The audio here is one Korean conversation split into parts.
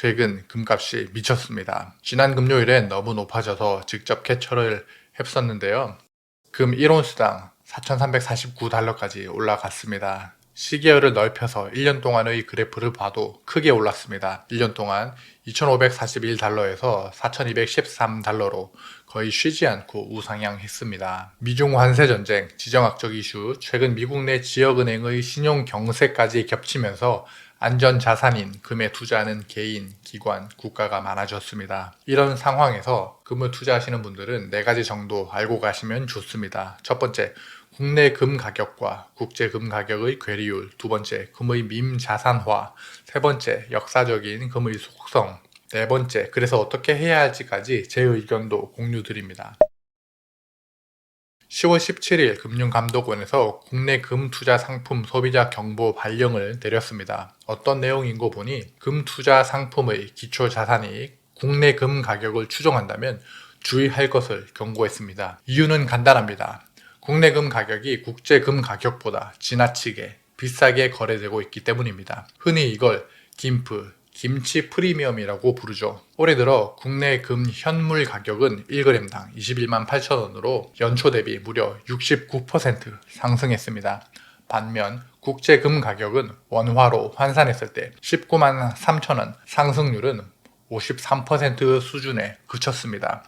최근 금값이 미쳤습니다. 지난 금요일엔 너무 높아져서 직접 캐처를 했었는데요. 금 1온스당 4,349달러까지 올라갔습니다. 시계열을 넓혀서 1년 동안의 그래프를 봐도 크게 올랐습니다. 1년 동안 2,541달러에서 4,213달러로 거의 쉬지 않고 우상향했습니다. 미중 환세 전쟁, 지정학적 이슈, 최근 미국 내 지역은행의 신용 경세까지 겹치면서 안전자산인 금에 투자하는 개인, 기관, 국가가 많아졌습니다. 이런 상황에서 금을 투자하시는 분들은 4가지 정도 알고 가시면 좋습니다. 첫 번째, 국내 금 가격과 국제 금 가격의 괴리율, 두 번째, 금의 밈자산화, 세 번째, 역사적인 금의 속성, 네 번째, 그래서 어떻게 해야 할지까지 제 의견도 공유드립니다. 10월 17일 금융감독원에서 국내 금 투자 상품 소비자 경보 발령을 내렸습니다. 어떤 내용인고 보니 금 투자 상품의 기초 자산이 국내 금 가격을 추종한다면 주의할 것을 경고했습니다. 이유는 간단합니다. 국내 금 가격이 국제 금 가격보다 지나치게 비싸게 거래되고 있기 때문입니다. 흔히 이걸 김프, 김치 프리미엄이라고 부르죠. 올해 들어 국내 금 현물 가격은 1g당 21만 8천원으로 연초 대비 무려 69% 상승했습니다. 반면 국제 금 가격은 원화로 환산했을 때 19만 3천원, 상승률은 53% 수준에 그쳤습니다.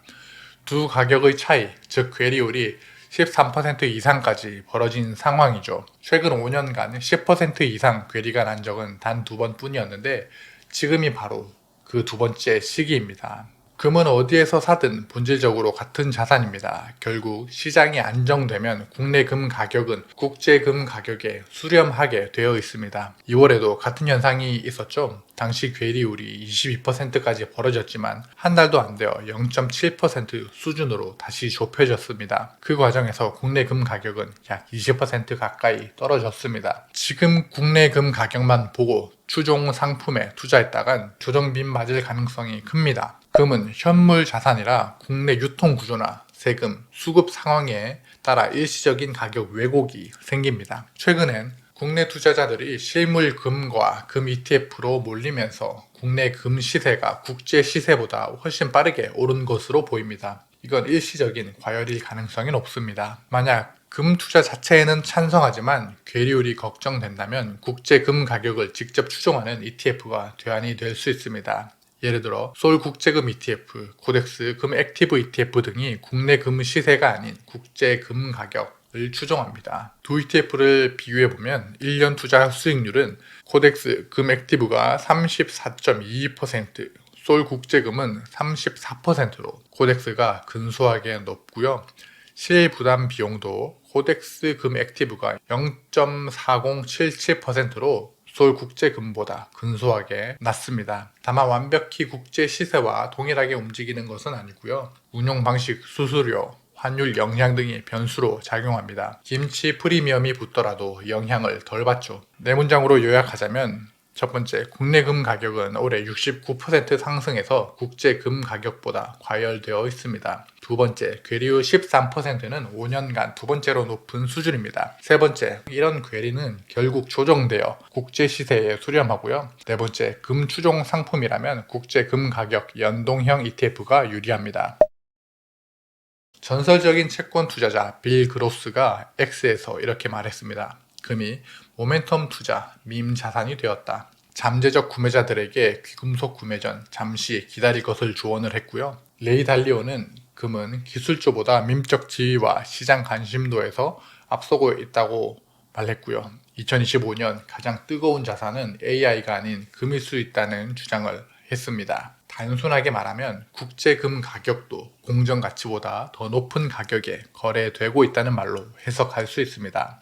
두 가격의 차이, 즉 괴리율이 13% 이상까지 벌어진 상황이죠. 최근 5년간 10% 이상 괴리가 난 적은 단 2번 뿐이었는데 지금이 바로 그 두 번째 시기입니다. 금은 어디에서 사든 본질적으로 같은 자산입니다. 결국 시장이 안정되면 국내 금 가격은 국제 금 가격에 수렴하게 되어 있습니다. 2월에도 같은 현상이 있었죠. 당시 괴리율이 22%까지 벌어졌지만 한 달도 안 되어 0.7% 수준으로 다시 좁혀졌습니다. 그 과정에서 국내 금 가격은 약 20% 가까이 떨어졌습니다. 지금 국내 금 가격만 보고 추종 상품에 투자했다간 조정빈 맞을 가능성이 큽니다. 금은 현물 자산이라 국내 유통 구조나 세금, 수급 상황에 따라 일시적인 가격 왜곡이 생깁니다. 최근엔 국내 투자자들이 실물 금과 금 ETF로 몰리면서 국내 금 시세가 국제 시세보다 훨씬 빠르게 오른 것으로 보입니다. 이건 일시적인 과열일 가능성이 높습니다. 만약 금 투자 자체에는 찬성하지만 괴리율이 걱정된다면 국제 금 가격을 직접 추종하는 ETF가 대안이 될 수 있습니다. 예를 들어 솔 국제금 ETF, 코덱스 금 액티브 ETF 등이 국내 금 시세가 아닌 국제 금 가격을 추종합니다. 두 ETF를 비교해보면 1년 투자 수익률은 코덱스 금 액티브가 34.22%, 솔 국제금은 34%로 코덱스가 근소하게 높고요. 실부담 비용도 코덱스 금 액티브가 0.4077%로 솔 국제금보다 근소하게 낮습니다. 다만 완벽히 국제 시세와 동일하게 움직이는 것은 아니고요. 운용 방식, 수수료, 환율 영향 등이 변수로 작용합니다. 김치 프리미엄이 붙더라도 영향을 덜 받죠. 네 문장으로 요약하자면 첫 번째, 국내 금 가격은 올해 69% 상승해서 국제 금 가격보다 과열되어 있습니다. 두 번째, 괴리율 13%는 5년간 두 번째로 높은 수준입니다. 세 번째, 이런 괴리는 결국 조정되어 국제 시세에 수렴하고요. 네 번째, 금 추종 상품이라면 국제 금 가격 연동형 ETF가 유리합니다. 전설적인 채권 투자자 빌 그로스가 X에서 이렇게 말했습니다. 금이 모멘텀 투자, 밈 자산이 되었다. 잠재적 구매자들에게 귀금속 구매 전 잠시 기다릴 것을 조언을 했고요. 레이 달리오는 금은 기술주보다 밈적 지위와 시장 관심도에서 앞서고 있다고 말했고요. 2025년 가장 뜨거운 자산은 AI가 아닌 금일 수 있다는 주장을 했습니다. 단순하게 말하면 국제금 가격도 공정 가치보다 더 높은 가격에 거래되고 있다는 말로 해석할 수 있습니다.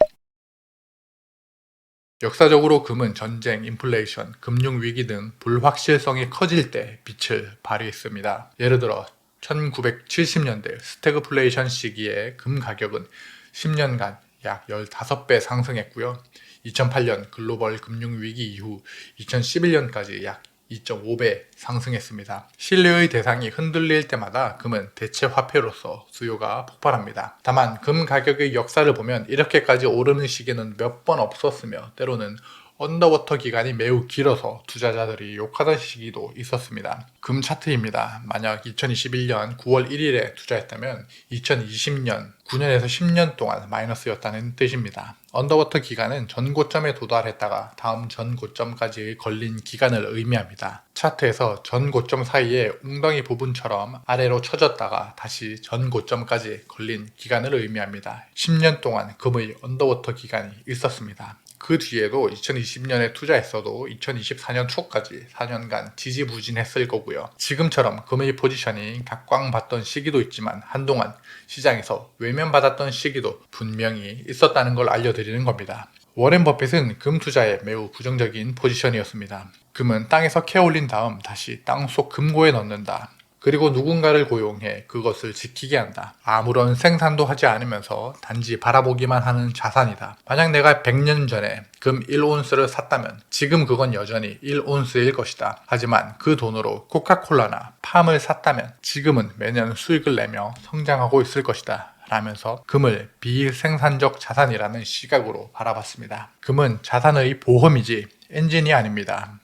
역사적으로 금은 전쟁, 인플레이션, 금융위기 등 불확실성이 커질 때 빛을 발휘했습니다. 예를 들어 1970년대 스태그플레이션 시기에 금 가격은 10년간 약 15배 상승했고요. 2008년 글로벌 금융위기 이후 2011년까지 약 2.5배 상승했습니다. 신뢰의 대상이 흔들릴 때마다 금은 대체 화폐로서 수요가 폭발합니다. 다만 금 가격의 역사를 보면 이렇게까지 오르는 시기는 몇 번 없었으며 때로는 언더워터 기간이 매우 길어서 투자자들이 욕하던 시기도 있었습니다. 금 차트입니다. 만약 2021년 9월 1일에 투자했다면 2020년 9년에서 10년 동안 마이너스였다는 뜻입니다. 언더워터 기간은 전고점에 도달했다가 다음 전고점까지 걸린 기간을 의미합니다. 차트에서 전고점 사이에 웅덩이 부분처럼 아래로 쳐졌다가 다시 전고점까지 걸린 기간을 의미합니다. 10년 동안 금의 언더워터 기간이 있었습니다. 그 뒤에도 2020년에 투자했어도 2024년 초까지 4년간 지지부진했을 거고요. 지금처럼 금의 포지션이 각광받던 시기도 있지만 한동안 시장에서 외면받았던 시기도 분명히 있었다는 걸 알려드리는 겁니다. 워렌 버핏은 금 투자에 매우 부정적인 포지션이었습니다. 금은 땅에서 캐 올린 다음 다시 땅속 금고에 넣는다. 그리고 누군가를 고용해 그것을 지키게 한다. 아무런 생산도 하지 않으면서 단지 바라보기만 하는 자산이다. 만약 내가 100년 전에 금 1온스를 샀다면 지금 그건 여전히 1온스일 것이다. 하지만 그 돈으로 코카콜라나 팜을 샀다면 지금은 매년 수익을 내며 성장하고 있을 것이다. 라면서 금을 비생산적 자산이라는 시각으로 바라봤습니다. 금은 자산의 보험이지 엔진이 아닙니다.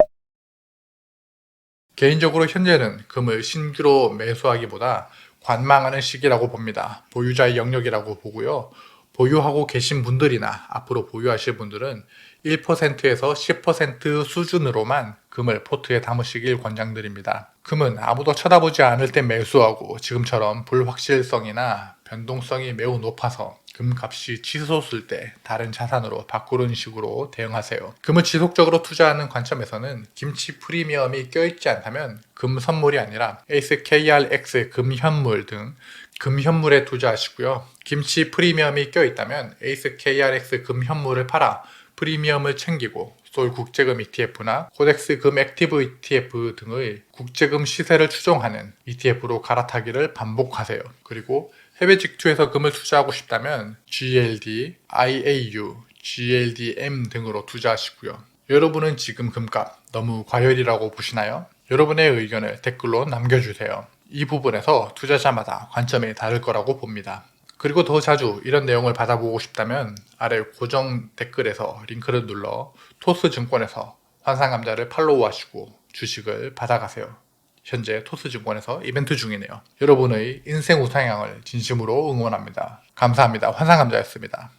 개인적으로 현재는 금을 신규로 매수하기보다 관망하는 시기라고 봅니다. 보유자의 영역이라고 보고요. 보유하고 계신 분들이나 앞으로 보유하실 분들은 1%에서 10% 수준으로만 금을 포트에 담으시길 권장드립니다. 금은 아무도 쳐다보지 않을 때 매수하고 지금처럼 불확실성이나 변동성이 매우 높아서 금값이 치솟을 때 다른 자산으로 바꾸는 식으로 대응하세요. 금을 지속적으로 투자하는 관점에서는 김치 프리미엄이 껴있지 않다면 금 선물이 아니라 SKRX 금현물 등 금현물에 투자하시고요. 김치 프리미엄이 껴있다면 SKRX 금현물을 팔아 프리미엄을 챙기고 솔 국제금 ETF나 코덱스 금 액티브 ETF 등의 국제금 시세를 추종하는 ETF로 갈아타기를 반복하세요. 그리고 해외 직투에서 금을 투자하고 싶다면 GLD, IAU, GLDM 등으로 투자하시고요. 여러분은 지금 금값 너무 과열이라고 보시나요? 여러분의 의견을 댓글로 남겨주세요. 이 부분에서 투자자마다 관점이 다를 거라고 봅니다. 그리고 더 자주 이런 내용을 받아보고 싶다면 아래 고정 댓글에서 링크를 눌러 토스증권에서 환상감자를 팔로우하시고 주식을 받아가세요. 현재 토스증권에서 이벤트 중이네요. 여러분의 인생 우상향을 진심으로 응원합니다. 감사합니다. 환상감자였습니다.